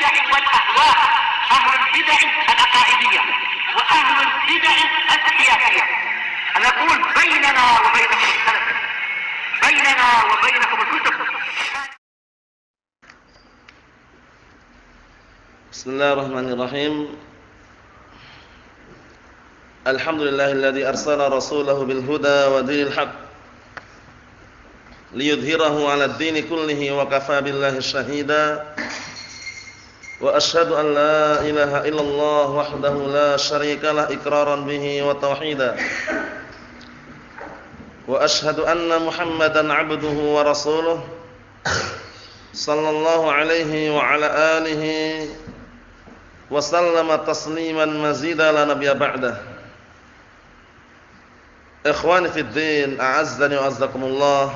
البدع والأهواء، أهل البدع العقائدية وأهل البدع السياسية. نقول بيننا وبينكم السلف، بيننا وبينكم الكتب. Bismillahirrahmanirrahim. Alhamdulillahilladzi arsala rasulahu bil huda wa dinil haq liyudhhirahu 'alad dini kullihi wa kafaa billahi shahida. Wa asyhadu an la ilaha illallah wahdahu la syarikalah iqraran bihi wa tauhida. Wa asyhadu anna Muhammadan 'abduhu wa rasuluh sallallahu alaihi wa ala alihi wa sallama tasliman mazida la nabiyya ba'dah. Ikhwani fid din, a'azzani wa azzakumullah.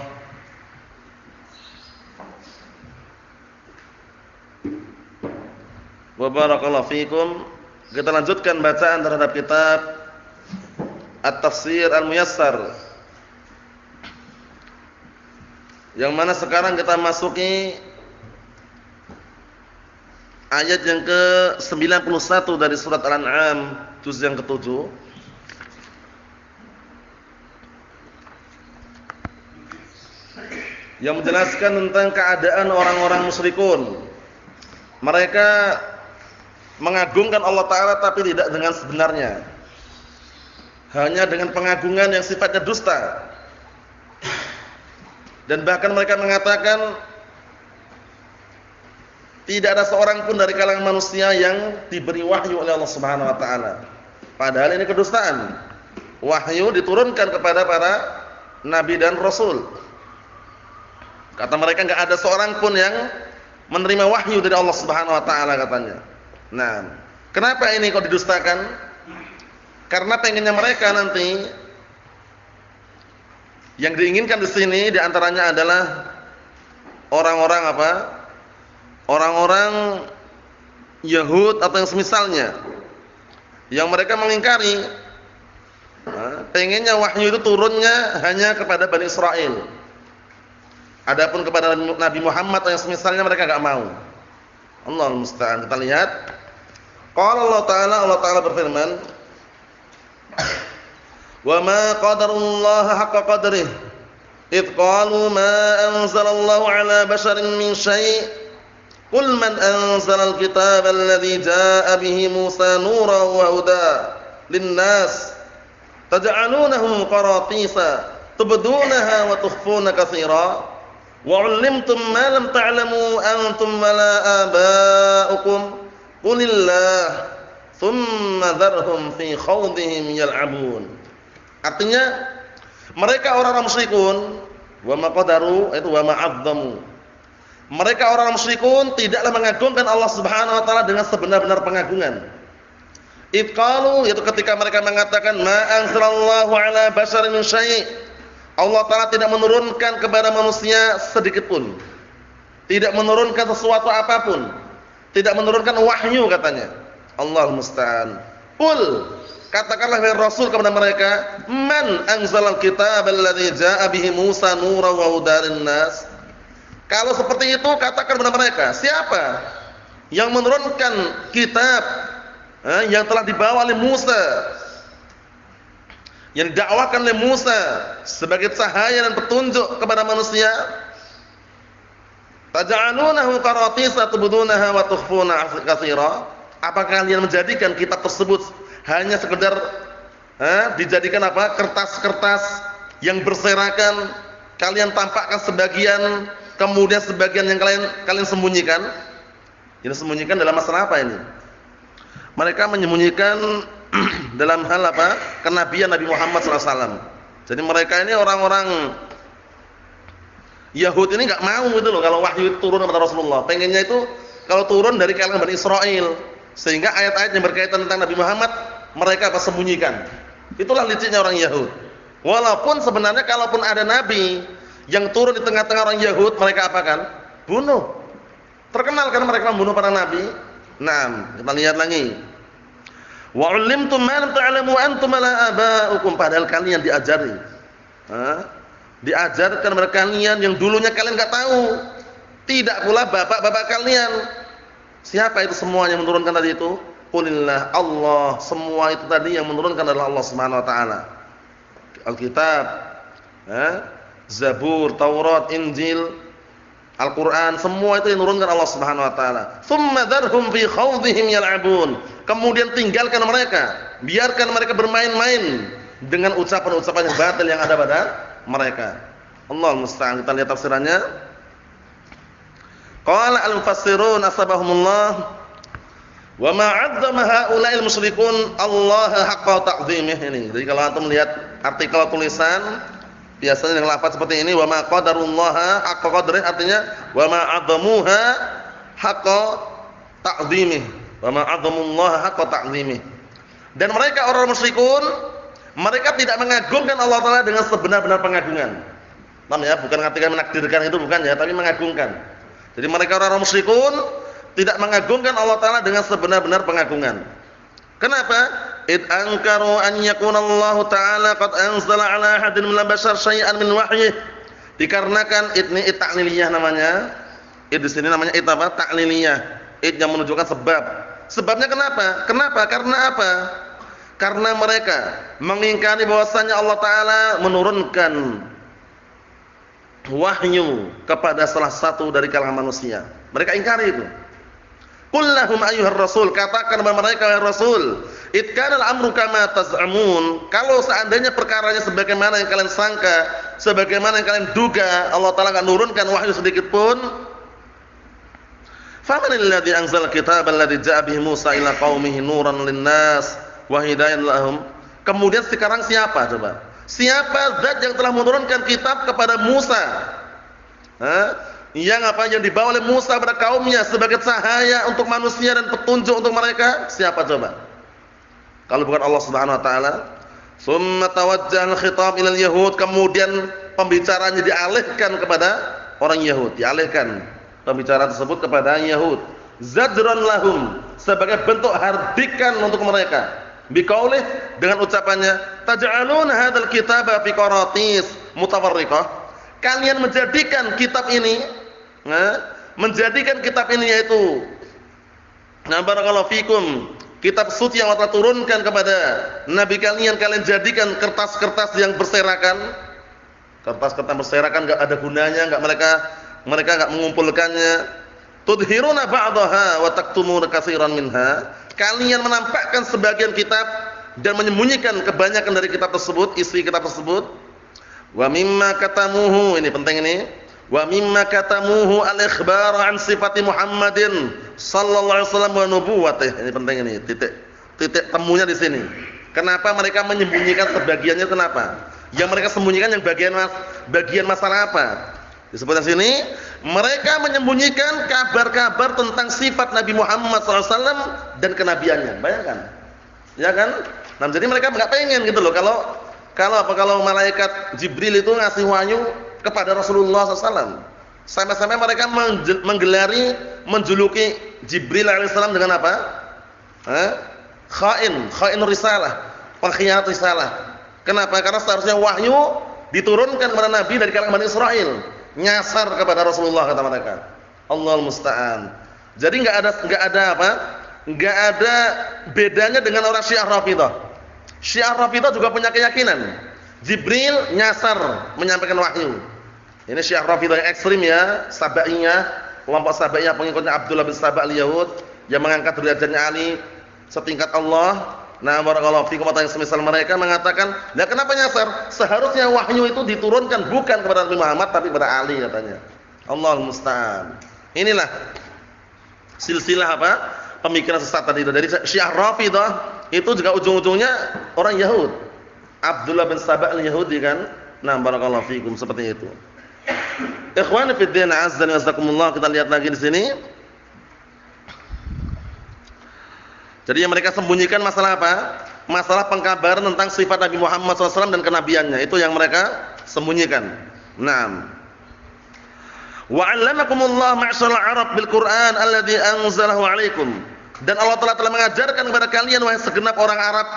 Wa barakallahu fikum. Kita lanjutkan bacaan terhadap kitab At-Tafsir Al-Muyassar, yang mana sekarang kita masuki ayat yang ke-91 dari surat Al-An'am, juz yang ke-7. Yang menjelaskan tentang keadaan orang-orang musyrikun. Mereka mengagungkan Allah Ta'ala tapi tidak dengan sebenarnya, hanya dengan pengagungan yang sifatnya dusta. Dan bahkan mereka mengatakan tidak ada seorang pun dari kalangan manusia yang diberi wahyu oleh Allah Subhanahu wa taala. Padahal ini kedustaan. Wahyu diturunkan kepada para nabi dan rasul. Kata mereka enggak ada seorang pun yang menerima wahyu dari Allah Subhanahu wa taala katanya. Nah, kenapa ini kok didustakan? Karena pengennya mereka nanti yang diinginkan di sini diantaranya adalah orang-orang apa? Orang-orang Yahud atau yang semisalnya, yang mereka mengingkari pengennya wahyu itu turunnya hanya kepada Bani Israel. Adapun kepada Nabi Muhammad atau yang semisalnya mereka enggak mau. Allahul musta'an. Kita lihat. Qala Allah Ta'ala berfirman, "Wa ma qadarullaha haqqa qadrihi, id qalu ma anzalallahu 'ala basharin min syai', qul man anzalal kitaba alladhi jaa'a bihi Musa nuran wa hudan lin-nas, taj'alunahu qaratisa tubdunaha wa tukhfuna katsira, wa 'allamtum ma lam ta'lamu antum wala aba'ukum, qulillah thumma dharhum fi khawdihim yal'abun." Artinya mereka orang-orang musyrikun, wa ma qadaru itu wa ma 'azzamu. Mereka orang-orang musyrikun tidaklah mengagungkan Allah Subhanahu wa taala dengan sebenar-benar pengagungan. Idqalu, yaitu ketika mereka mengatakan ma anzalallahu 'ala basharin min syai', Allah taala tidak menurunkan kepada manusia sedikit pun. Tidak menurunkan sesuatu apapun. Tidak menurunkan wahyu katanya. Allahul musta'an. Qul, katakanlah wahai Rasul kepada mereka, man anzalal kitaba alladzi jaa'a bihi Musa nuran wa hudan lin-nas. Kalau seperti itu katakan kepada mereka, siapa yang menurunkan kitab yang telah dibawa oleh Musa, yang didakwakan oleh Musa sebagai cahaya dan petunjuk kepada manusia? Taj'alunahu qaratisa tubdunaha wa tukhfuna katsira. Apakah kalian menjadikan kitab tersebut hanya sekedar dijadikan apa? Kertas-kertas yang berserakan, kalian tampakkan sebagian, kemudian sebagian yang kalian sembunyikan. Ini sembunyikan dalam masalah apa ini? Mereka menyembunyikan dalam hal apa? Kenabian Nabi Muhammad SAW. Jadi mereka ini orang-orang Yahudi ini enggak mau gitu loh kalau wahyu itu turun kepada Rasulullah. Pengennya itu kalau turun dari kalangan Bani Israel, sehingga ayat-ayat yang berkaitan tentang Nabi Muhammad mereka apa sembunyikan. Itulah liciknya orang Yahudi. Walaupun sebenarnya kalaupun ada nabi yang turun di tengah-tengah orang Yahudi, mereka apakan? Bunuh. Terkenal kan mereka membunuh para nabi. Nah, kita lihat lagi. Wa 'allimtum ma lam ta'lamu antum la aba'ukum, padahal kalian diajari. Diajarkan kepada kalian yang dulunya kalian enggak tahu. Tidak pula bapak-bapak kalian. Siapa itu semua yang menurunkan tadi itu? Qulillah, Allah. Semua itu tadi yang menurunkan adalah Allah Subhanahu wa taala. Alkitab, Zabur, Taurat, Injil, Al-Qur'an, semua itu yang menurunkan Allah Subhanahu wa taala. Tsumma dzarhum fi khawdihim yal'abun. Kemudian tinggalkan mereka, biarkan mereka bermain-main dengan ucapan-ucapan yang batil yang ada pada mereka. Allah musta'an. Kita lihat tafsirannya. Qala al-mufassirun asbahumullah wa ma 'azzama haula'il musyrikun Allah haqqa ta'zimih ini. Jadi kalau antum lihat artikel tulisan biasanya dengan lafaz seperti ini wa ma qadarullaha haqqa qadrih, artinya wa ma 'azzamuha haqqa ta'zimih. Wa ma 'azzamullaha haqqa ta'zimih. Dan mereka orang musyrikun, mereka tidak mengagungkan Allah taala dengan sebenar-benar pengagungan. Paham ya? Bukan artinya menakdirkan itu bukan ya, tapi mengagungkan. Jadi mereka orang musyrikun tidak mengagungkan Allah taala dengan sebenar-benar pengagungan. Kenapa? Id ankaru an yakuna Allah taala qad anzala ala ahadin min al-bashar syai'an min wahyih. Dikarenakan ini ta'liliyah namanya. Di sini namanya apa? Ta'liliyah. Yang menunjukkan sebab. Sebabnya kenapa? Kenapa? Karena apa? Karena mereka mengingkari bahwasanya Allah taala menurunkan wahyu kepada salah satu dari kalangan manusia. Mereka ingkari itu. Qul lahum ayyuhar rasul, katakan kepada mereka ya Rasul, it kana al-amru kama taz'amun, kalau seandainya perkaranya sebagaimana yang kalian sangka, sebagaimana yang kalian duga, Allah taala enggak nurunkan wahyu sedikit pun. Famanil ladzi anzala kitaba alladzi ja'a bihi Musa ila qaumihi nuran lin-nas wa hidayatan lahum. Kemudian sekarang siapa coba? Siapa zat yang telah menurunkan kitab kepada Musa? Yang apa yang dibawa oleh Musa pada kaumnya sebagai cahaya untuk manusia dan petunjuk untuk mereka? Siapa coba? Kalau bukan Allah Subhanahu wa taala. Summa tawajjaha al-khitab ila al-yahud, kemudian pembicaranya dialihkan kepada orang Yahud, dialihkan pembicaraan tersebut kepada Yahud. Zajran lahum, sebagai bentuk hardikan untuk mereka. Biqaulih, dengan ucapannya, taj'aluna hadzal kitaba fi qaratis mutafarriqah. Kalian menjadikan kitab ini, yaitu barakallahu fikum, kitab suci yang Allah turunkan kepada nabi kalian jadikan kertas-kertas yang berserakan. Kertas-kertas berserakan enggak ada gunanya, mereka enggak mengumpulkannya. Tudhiruna ba'daha wa taktumuna katsiran minha. Kalian menampakkan sebagian kitab dan menyembunyikan kebanyakan dari kitab tersebut, isi kitab tersebut. Wa mimma katamuhu, ini penting ini. Wa mimma katamuhu al-ikhbar an sifati Muhammadin sallallahu alaihi wasallam wa nubuwwatih. Ini penting ini, titik temunya di sini. Kenapa mereka menyembunyikan sebagiannya, kenapa? Yang mereka sembunyikan yang bagian masalah apa? Disebutkan sini, mereka menyembunyikan kabar-kabar tentang sifat Nabi Muhammad SAW dan kenabiannya. Bayangkan, ya kan? Nah, jadi mereka nggak pengen gitu loh. Kalau malaikat Jibril itu ngasih wahyu kepada Rasulullah SAW, sampai-sampai mereka menjuluki Jibril alaihissalam dengan apa? Khain risalah, pengkhianat risalah. Kenapa? Karena seharusnya wahyu diturunkan kepada Nabi dari kalangan Bani Israel. Nyasar kepada Rasulullah kata mereka. Allahul musta'an. Jadi enggak ada bedanya dengan orang Syiah Rafidhah. Syiah Rafidhah juga punya keyakinan Jibril nyasar menyampaikan wahyu. Ini Syiah Rafidhah yang ekstrim ya, Sabaiyah, kelompok Sabaiyah pengikutnya Abdullah bin Saba al-Yahud yang mengangkat derajatnya Ali setingkat Allah. Nah, barakallahu fikum, yang semisal mereka mengatakan, "Lah kenapa nyasar? Seharusnya wahyu itu diturunkan bukan kepada Nabi Muhammad tapi kepada Ali," katanya. Allahul musta'an. Inilah silsilah apa? Pemikiran sesat tadi itu dari Syiah Rafidhah, itu juga ujung-ujungnya orang Yahud. Abdullah bin Saba al-Yahudi kan? Nah, barakallahu fikum, seperti itu. Ikhwani fid din, azza wa jazakumullah, kita lihat lagi di sini. Jadi yang mereka sembunyikan masalah apa? Masalah pengkabaran tentang sifat Nabi Muhammad SAW dan kenabiannya. Itu yang mereka sembunyikan. Naam. Wa 'allamakumullah ma'syaral Arab bil Qur'an alladzi anzalahu 'alaikum. Dan Allah telah mengajarkan kepada kalian wahai segenap orang Arab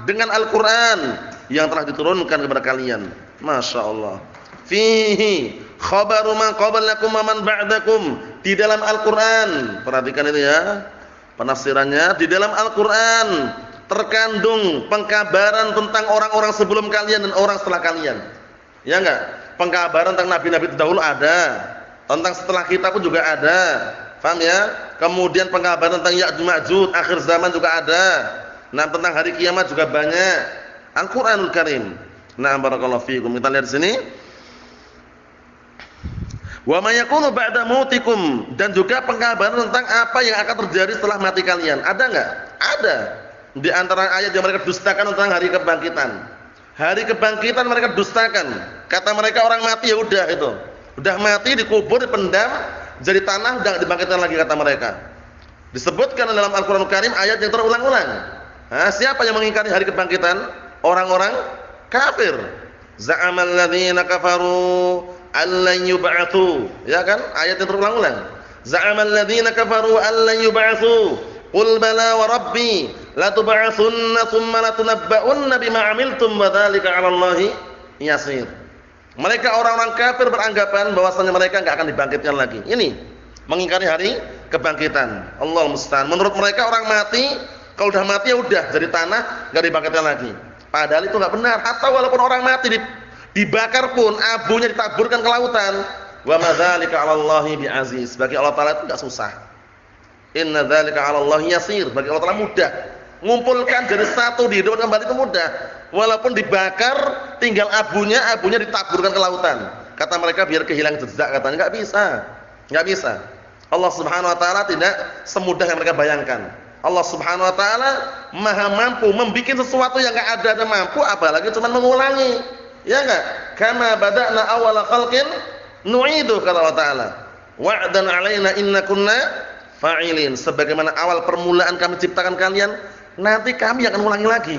dengan Al-Qur'an yang telah diturunkan kepada kalian. Masya Allah. Fihi khabaru man qablakum wa man ba'dakum. Di dalam Al-Qur'an, perhatikan itu ya. Penafsirannya, di dalam Al-Qur'an terkandung pengkabaran tentang orang-orang sebelum kalian dan orang setelah kalian. Ya enggak? Pengkabaran tentang nabi-nabi terdahulu ada, tentang setelah kita pun juga ada. Paham ya? Kemudian pengkabaran tentang Ya'juj Ma'juj akhir zaman juga ada. Nah, tentang hari kiamat juga banyak. Al-Qur'anul Karim. Nah, barakallahu fiikum. Kita lihat di sini. Wa ma yakunu ba'da mautikum, dan juga pengkabaran tentang apa yang akan terjadi setelah mati kalian. Ada enggak? Ada. Di antara ayat yang mereka dustakan tentang hari kebangkitan. Hari kebangkitan mereka dustakan. Kata mereka orang mati ya udah itu. Udah mati dikubur, dipendam, jadi tanah udah dibangkitkan lagi kata mereka. Disebutkan dalam Al-Qur'anul Karim ayat yang terulang-ulang. Nah, siapa yang mengingkari hari kebangkitan? Orang-orang kafir. Za'amal ladzina kafaru allan yub'atsu. Ya kan? Ayat yang terulang-ulang. Za'amal ladzina kafaru allan yub'atsu. Qul bala wa rabbi la tub'atsunna tsumma la tunabba'unna bima 'amiltum wa dzalika 'ala Allahi yasir. Mereka orang-orang kafir beranggapan bahwasanya mereka enggak akan dibangkitkan lagi. Ini mengingkari hari kebangkitan. Allahu musta'an. Menurut mereka orang mati kalau udah mati ya udah jadi tanah, enggak dibangkitkan lagi. Padahal itu enggak benar. Atau walaupun orang mati dibakar pun abunya ditaburkan ke lautan. Wa ma dzalika 'ala Allahi bi'aziz. Bagi Allah Taala itu enggak susah. Inna dzalika 'ala Allahi yasir. Bagi Allah Taala mudah. Ngumpulkan jadi satu dihidupkan kembali itu mudah. Walaupun dibakar tinggal abunya ditaburkan ke lautan. Kata mereka biar kehilangan jejak, katanya enggak bisa. Enggak bisa. Allah Subhanahu wa taala tidak semudah yang mereka bayangkan. Allah Subhanahu wa taala Maha mampu membikin sesuatu yang enggak ada dan mampu, apalagi cuma mengulangi. Ya enggak? Kama bada'na awwala khalqin nu'idu, kata Allah taala. Wa'dan 'alaina inna kunna fa'ilin. Sebagaimana awal permulaan kami ciptakan kalian, nanti kami akan ulangi lagi.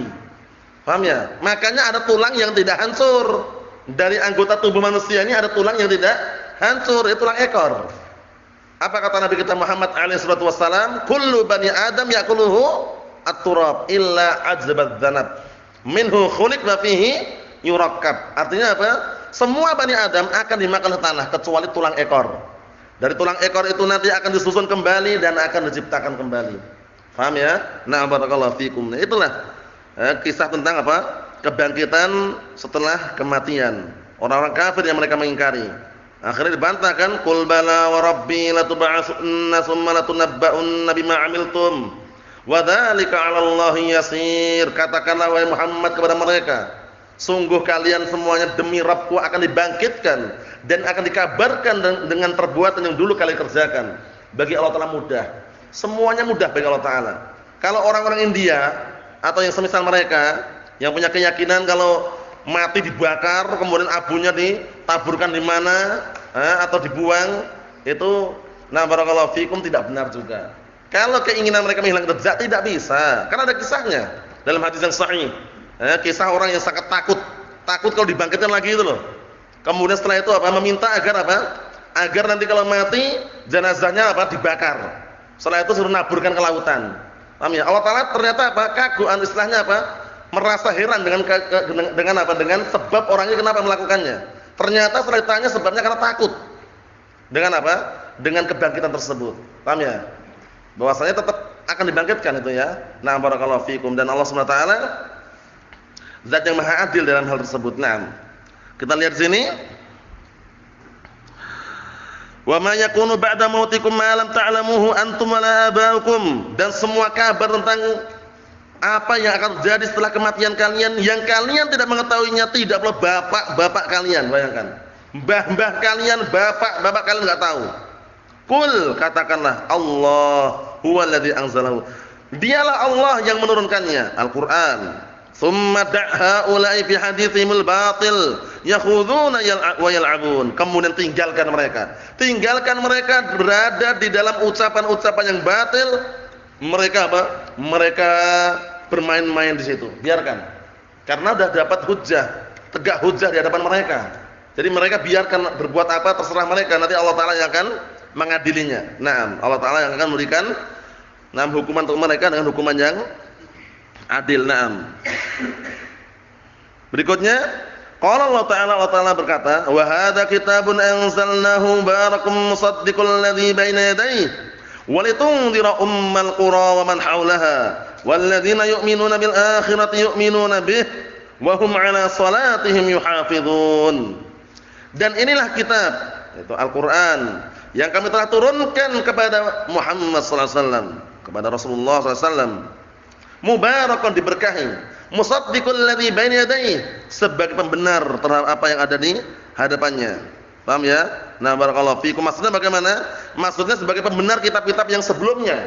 Paham ya? Makanya ada tulang yang tidak hancur. Dari anggota tubuh manusia ini ada tulang yang tidak hancur, itu tulang ekor. Apa kata Nabi kita Muhammad alaihi salatu wasallam? Kullu bani Adam ya'kuluhu at-turab illa ajzabat dzanab. Minhu khuliq wa fihi yurakkab. Artinya apa? Semua bani Adam akan dimakan tanah kecuali tulang ekor. Dari tulang ekor itu nanti akan disusun kembali dan akan diciptakan kembali. Paham ya? Nah, barakallahu fikum. Nah, itulah kisah tentang apa? Kebangkitan setelah kematian. Orang-orang kafir yang mereka mengingkari. Akhirnya dibantahkan, qul bala wa rabbi la tub'atsunna tsumma la tunabba'unna bima 'amiltum wa dzalika 'ala Allahi yasir. Katakanlah wahai Muhammad kepada mereka, sungguh kalian semuanya demi Rabbku akan dibangkitkan dan akan dikabarkan dengan perbuatan yang dulu kalian kerjakan. Bagi Allah Taala mudah. Semuanya mudah bagi Allah Taala. Kalau orang-orang India atau yang semisal mereka yang punya keyakinan kalau mati dibakar kemudian abunya ditaburkan di mana atau dibuang, itu nah barakallahu fikum tidak benar juga. Kalau keinginan mereka menghilangkan jejak tidak bisa, karena ada kisahnya dalam hadis yang sahih. Kisah orang yang sangat takut kalau dibangkitkan lagi itu loh. Kemudian setelah itu apa? Meminta agar apa? Agar nanti kalau mati jenazahnya apa? Dibakar. Setelah itu suruh naburkan ke lautan. Paham ya? Allah Taala ternyata apa? Kaguan, istilahnya apa? Merasa heran dengan apa? Dengan sebab orang ini kenapa melakukannya. Ternyata setelah ditanya sebabnya karena takut. Dengan apa? Dengan kebangkitan tersebut. Paham ya? Bahwasanya tetap akan dibangkitkan itu ya. Nah, barakallahu fikum. Dan Allah Subhanahu wa taala zat yang maha adil dalam hal tersebut. Nah, kita lihat sini. Wa ma yakunu ba'da mautikum ma lam ta'lamuhu antum wa la aba'ukum. Dan semua kabar tentang apa yang akan terjadi setelah kematian kalian yang kalian tidak mengetahuinya, tidak pula bapak-bapak kalian. Bayangkan, mbah-mbah kalian, bapak-bapak kalian enggak tahu. Qul, katakanlah, Allah huwallazi anzalahu. Dialah Allah yang menurunkannya, Al-Qur'an. Tsumma da'ha ulai fi hadithimul batil yakhuduna wa yal'abun. Kemudian tinggalkan mereka berada di dalam ucapan-ucapan yang batil. Mereka apa? Mereka bermain-main di situ. Biarkan. Karena sudah dapat hujjah, tegak hujjah di hadapan mereka. Jadi mereka biarkan berbuat apa terserah mereka. Nanti Allah Taala yang akan mengadilinya. Naam, Allah Taala yang akan memberikan hukuman untuk mereka dengan hukuman yang adil. Naam. Berikutnya, Qala Allah Ta'ala berkata, "Wa hadza kitabun anzalnahu mubarakun musaddiqul ladzi baina yadayhi wa litundhira ummal qura wa man haulaha wal ladzina yu'minuna bil akhirati yu'minuna bih wa hum 'ala salatihim yuhafizun." Dan inilah kitab, itu Al-Qur'an, yang kami telah turunkan kepada Muhammad sallallahu alaihi wasallam, kepada Rasulullah sallallahu alaihi wasallam. Mubarakun, diberkahi, musaddiqul ladzi baina yadayhi, sebagai pembenar terhadap apa yang ada di hadapannya. Paham ya? Nah, barakallahu fikum. Maksudnya bagaimana? Maksudnya sebagai pembenar kitab-kitab yang sebelumnya.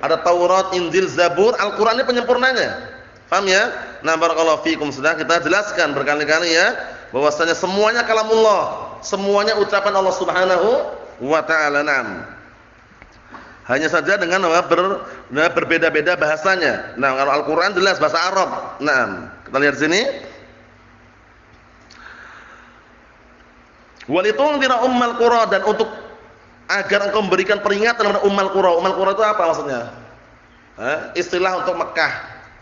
Ada Taurat, Injil, Zabur, Al-Qur'an ini penyempurnanya. Paham ya? Nah, barakallahu fikum. Sudah kita jelaskan berkali-kali ya, bahwasanya semuanya kalamullah, semuanya ucapan Allah Subhanahu wa ta'ala. Naam. Hanya saja dengan berbeda-beda bahasanya. Nah, kalau Al-Qur'an jelas bahasa Arab. Naam. Kita lihat sini. Walitundhira ummal qura, dan untuk agar engkau memberikan peringatan kepada ummal qura. Ummal qura itu apa maksudnya? Istilah untuk Mekah.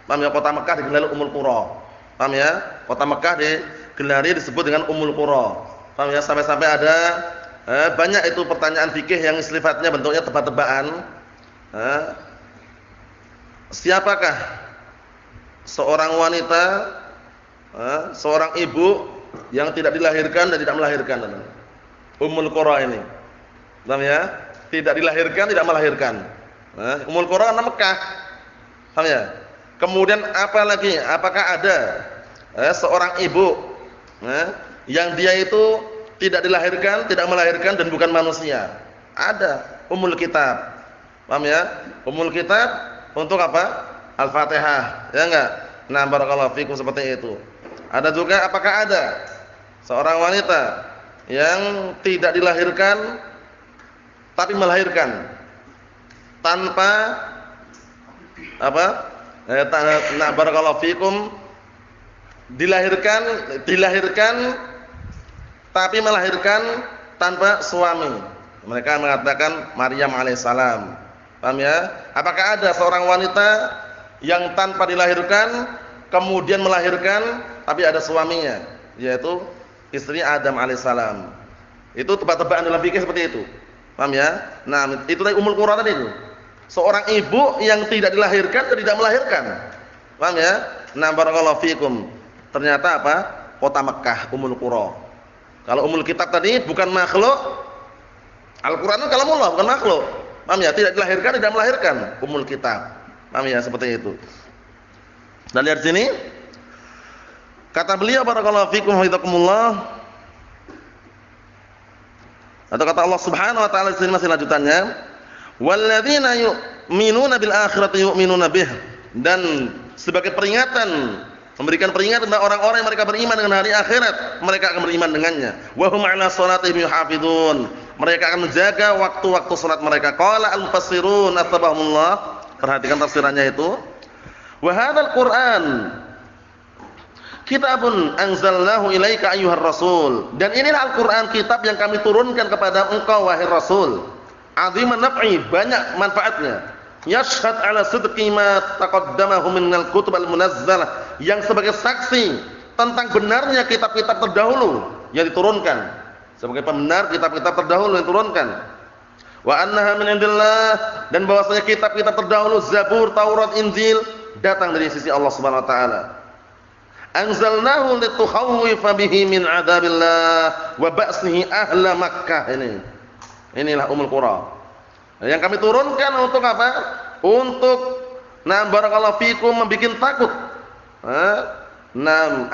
Paham ya? Kota Mekah digelari Ummul Qura. Paham ya? Kota Mekah digelari disebut dengan Ummul Qura. Paham ya? Sampai-sampai ada banyak itu pertanyaan fikih yang sifatnya bentuknya tebak-tebakan. Siapakah seorang wanita, seorang ibu yang tidak dilahirkan dan tidak melahirkan? Ummul Qura ini. Paham ya? Tidak dilahirkan, tidak melahirkan. Ummul Qura kan Mekah. Paham ya? Kemudian apa lagi? Apakah ada seorang ibu yang dia itu tidak dilahirkan, tidak melahirkan dan bukan manusia? Ada. Ummul Kitab. Paham ya? Ummul Kitab untuk apa? Al-Fatihah. Ya enggak? Nah, barakallahu fikum, seperti itu. Ada juga, apakah ada seorang wanita yang tidak dilahirkan tapi melahirkan tanpa apa? Nah, barakallahu fikum, dilahirkan tapi melahirkan tanpa suami. Mereka mengatakan Maryam alaihissalam. Paham ya? Apakah ada seorang wanita yang tanpa dilahirkan kemudian melahirkan tapi ada suaminya, yaitu istri Adam alaihissalam? Itu tebak-tebakan dalam fikih seperti itu. Paham ya? Nah, itu tadi Ummul Qura tadi itu. Seorang ibu yang tidak dilahirkan dan tidak melahirkan. Paham ya? Nah, barakallahu fikum. Ternyata apa? Kota Mekah, Ummul Qura. Kalau Ummul Kitab tadi bukan makhluk, Al-Qur'an itu kalamullah, bukan makhluk. Paham ya? Tidak dilahirkan, tidak melahirkan, Ummul Kitab. Paham ya? Seperti itu. Dan lihat sini. Kata beliau, barakallahu fikum hafizakumullah. Atau kata Allah Subhanahu wa taala di sini masih lanjutannya, walladzina yu'minuna bil akhirati yu'minuna bih, dan sebagai peringatan, memberikan peringatan kepada orang-orang yang mereka beriman dengan hari akhirat, mereka akan beriman dengannya. Wa hum 'ala salatihim yuhafizun, mereka akan menjaga waktu-waktu salat mereka. Qala al-mufassirun attabahumullah, perhatikan tafsirannya itu. Wa hadzal Qur'an kitabun anzalnahu ilaika ayyuhar rasul, dan inilah Al-Qur'an, kitab yang kami turunkan kepada engkau wahai Rasul. Aziman naf'i, banyak manfaatnya. Yashhad ala sidqi ma taqaddamahu minal kutub al-munazzalah, yang sebagai saksi tentang benarnya kitab-kitab terdahulu yang diturunkan, sebagai pembenar kitab-kitab terdahulu yang diturunkan. Wa annaha min indillah, dan bahwasanya kitab-kitab terdahulu Zabur, Taurat, Injil datang dari sisi Allah Subhanahu wa taala. Anzalnahu litukhawwifa bihi min adzabillah wa ba'sihi ahla Makkah. Inilah Ummul Qura. Yang kami turunkan untuk apa? Untuk barakallahu fikum, membikin takut.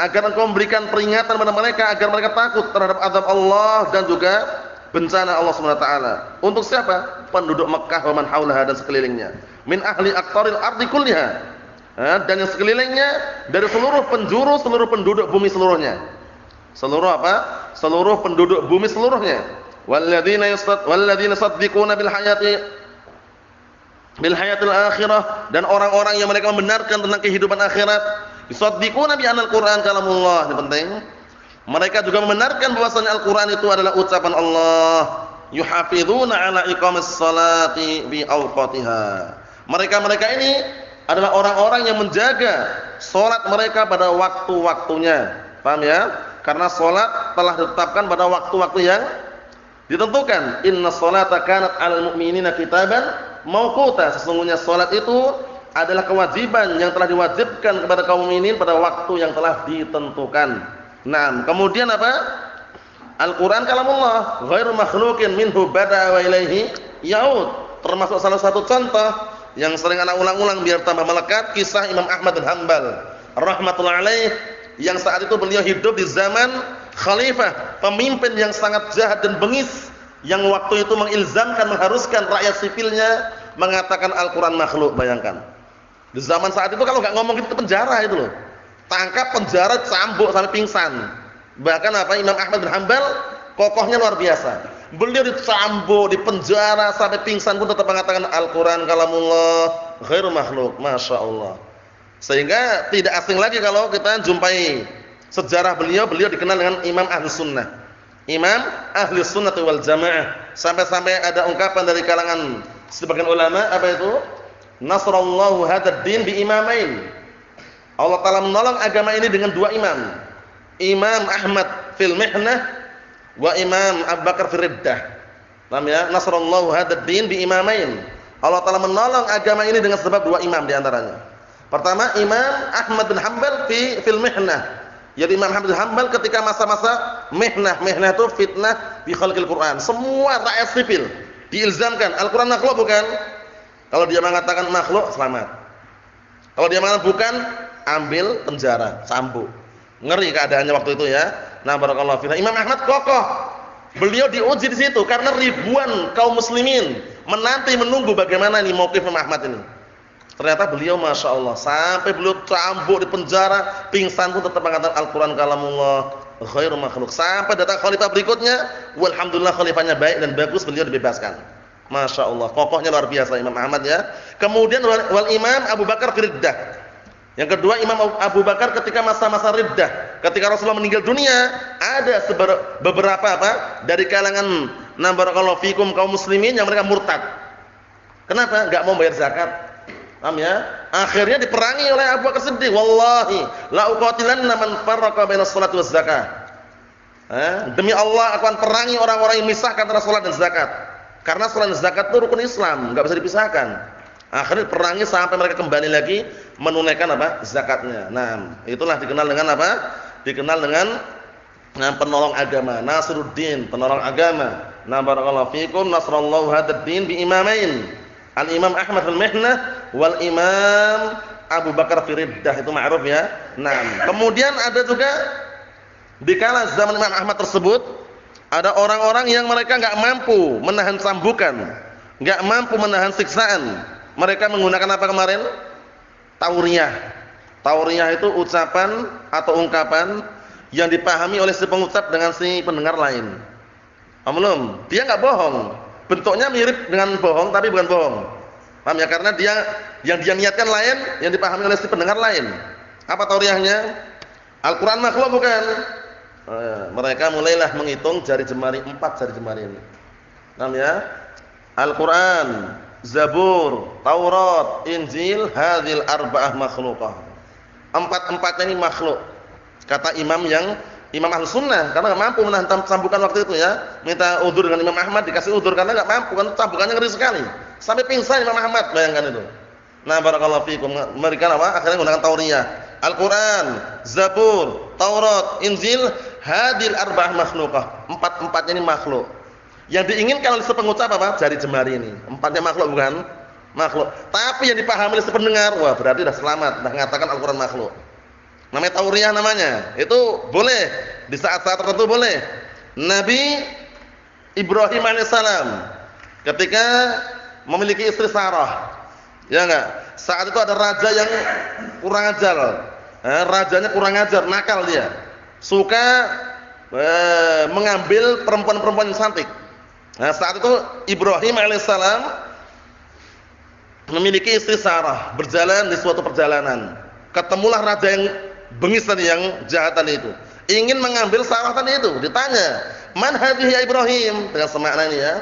Agar engkau memberikan peringatan kepada mereka agar mereka takut terhadap azab Allah dan juga bencana Allah Subhanahu wa taala. Untuk siapa? Penduduk Mekah wa man haulaha, dan sekelilingnya. Min ahli aqtaril ardi kulliha. Dan yang sekelilingnya dari seluruh penjuru, seluruh penduduk bumi seluruhnya. Seluruh apa? Seluruh penduduk bumi seluruhnya. Walladzina saddiquna bil hayatil akhirah, dan orang-orang yang mereka membenarkan tentang kehidupan akhirat. Yusaddiquna bi anal Qur'an kalamullah. Ini penting. Mereka juga membenarkan bahwasanya Al-Qur'an itu adalah ucapan Allah. Yuhafizuna ala iqamis salati bi awqatiha. Mereka ini adalah orang-orang yang menjaga salat mereka pada waktu-waktunya. Paham ya? Karena salat telah ditetapkan pada waktu-waktu yang ditentukan. Inna sholata kanat 'alal mu'minina kitaban mauquta. Sesungguhnya salat itu adalah kewajiban yang telah diwajibkan kepada kaum mukminin pada waktu yang telah ditentukan. Nah, kemudian apa? Al-Qur'an kalamullah, ghairu makhluqin minhu bada'a wa ilaihi yaud. Termasuk salah satu contoh yang sering ana ulang-ulang biar tambah melekat, kisah Imam Ahmad bin Hanbal rahmatullah alaih, yang saat itu beliau hidup di zaman khalifah, pemimpin yang sangat jahat dan bengis, yang waktu itu mengilzamkan, mengharuskan rakyat sipilnya mengatakan Al-Qur'an makhluk. Bayangkan. Di zaman saat itu kalau enggak ngomong gitu penjara itu loh. Tangkap, penjara, cambuk sampai pingsan. Bahkan apa, Imam Ahmad bin Hanbal kokohnya luar biasa. Beliau dicambuk, dipenjara sampai pingsan pun tetap mengatakan Al-Qur'an kalamullah ghairu makhluk. Masya Allah. Sehingga tidak asing lagi kalau kita jumpai sejarah beliau dikenal dengan Imam Ahli Sunnah. Imam Ahli Sunnah wal Jamaah. Sampai-sampai ada ungkapan dari kalangan sebagian ulama, apa itu? Nasrallahu hadzal din bi imamain. Allah Ta'ala menolong agama ini dengan dua imam. Imam Ahmad fil mihnah wa Imam Abu Bakar fil riddah. Paham ya? Nasrallahu hadzal din bi imamain. Allah Ta'ala menolong agama ini dengan sebab dua imam di antaranya. Pertama, Imam Ahmad bin Hanbal fil mihnah. Jadi Imam Ahmad bin Hanbal ketika masa-masa mihnah itu fitnah bi khalqil Quran. Semua rakyat sipil diilzamkan Al-Qur'an makhluk bukan? Kalau dia mengatakan makhluk, selamat. Kalau dia mengatakan bukan, ambil penjara, cambuk. Ngeri keadaannya waktu itu ya. Nah, barakallahu fiikum. Imam Ahmad kokoh. Beliau diuji di situ karena ribuan kaum muslimin menanti menunggu bagaimana ini mauqif Imam Ahmad ini. Ternyata beliau Masya Allah sampai beliau cambuk di penjara, pingsan pun tetap mengatakan Al-Qur'an kalamullah ghairu makhluk. Sampai datang khalifah berikutnya, walhamdulillah khalifahnya baik dan bagus, beliau dibebaskan. Masya Allah, kokohnya luar biasa Imam Ahmad ya. Kemudian wal Imam Abu Bakar fi riddah. Yang kedua, Imam Abu Bakar ketika masa-masa riddah, ketika Rasulullah meninggal dunia, ada beberapa apa dari kalangan barakallahu fikum kaum muslimin yang mereka murtad. Kenapa? Enggak mau bayar zakat. Paham ya? Akhirnya diperangi oleh Abu Bakar Siddiq. Wallahi la uqatilanna man farraqa bainas sholati waz zakah. Demi Allah aku akan perangi orang-orang yang memisahkan antara salat dan zakat. Karena salat dan zakat itu rukun Islam, enggak bisa dipisahkan. Akhirnya perangi sampai mereka kembali lagi menunaikan apa? Zakatnya. Nah, itulah dikenal dengan apa? Dikenal dengan penolong agama, Nasruddin, penolong agama. Nah, barakallahu fikum, nasrallahu hadzal din bi imamain. Al-Imam Ahmad fil mihnah wal Imam Abu Bakar fi riddah, itu ma'ruf ya. Nah, kemudian ada juga di kala zaman Imam Ahmad tersebut ada orang-orang yang mereka enggak mampu menahan cambukan, enggak mampu menahan siksaan. Mereka menggunakan apa kemarin? Tauriyah. Tauriyah itu ucapan atau ungkapan yang dipahami oleh si pengucap dengan si pendengar lain. Paham belum? Dia enggak bohong. Bentuknya mirip dengan bohong tapi bukan bohong. Paham ya? Karena dia yang dia niatkan lain, yang dipahami oleh si pendengar lain. Apa tauriyahnya? Al-Qur'an makhluk bukan? Mereka mulailah menghitung jari jemari, 4 jari jemari ini. Paham ya? Al-Qur'an, Zabur, Taurat, Injil, hadzal arba'ah makhluqah. Empat-empatnya ini makhluk. Kata Imam Ahlus Sunnah, karena enggak mampu menahan cambukan waktu itu ya. Minta udzur dengan Imam Ahmad, dikasih udzur karena enggak mampu, kan cambukannya ngeri sekali. Sampai pingsan Imam Ahmad, bayangkan itu. Nah, barakallahu fikum. Mereka apa? Akhirnya menggunakan tauriyah. Al-Qur'an, Zabur, Taurat, Injil, hadzal arba'ah makhluqah. Empat-empatnya ini makhluk. Yang diinginkan oleh sepengucap apa? Jari jemari ini. Empatnya makhluk bukan? Makhluk. Tapi yang dipahami oleh sependengar, wah berarti sudah selamat, sudah mengatakan Al-Qur'an makhluk. Namanya tauriyah namanya. Itu boleh di saat-saat tertentu boleh. Nabi Ibrahim alaihissalam ketika memiliki istri Sarah, ya enggak? Saat itu ada raja yang kurang ajar. Rajanya kurang ajar, nakal dia. Suka mengambil perempuan-perempuan yang cantik. Nah, saat itu Ibrahim alaihissalam memiliki istri Sarah, berjalan di suatu perjalanan. Ketemulah raja yang bengis tadi, yang jahat tadi itu. Ingin mengambil Sarah tadi itu. Ditanya, "Man hadhihi ya Ibrahim?" Dengan semakna ini ya.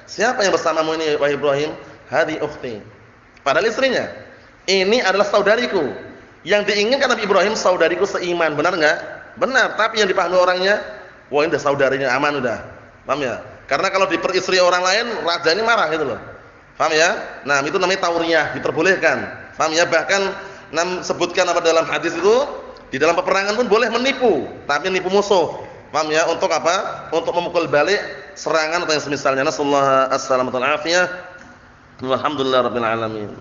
Siapa yang bersamamu ini wahai Ibrahim? "Hadhi ukhti." Padahal istrinya. Ini adalah saudariku. Yang diinginkan Nabi Ibrahim saudariku seiman, benar enggak? benar, tapi yang dipahami orangnya, wah ini udah saudaranya, aman udah. Paham ya? Karena kalau diperistri orang lain, raja ini marah gitu loh. Paham ya? Nah, itu namanya tauriyah, diperbolehkan. Paham ya? Bahkan sebutkan apa dalam hadis itu, di dalam peperangan pun boleh menipu, tapi nipu musuh. Paham ya? Untuk apa? Untuk memukul balik serangan atau yang semisalnya. Nasallahu alaihi wasallam. Alhamdulillah rabbil alamin.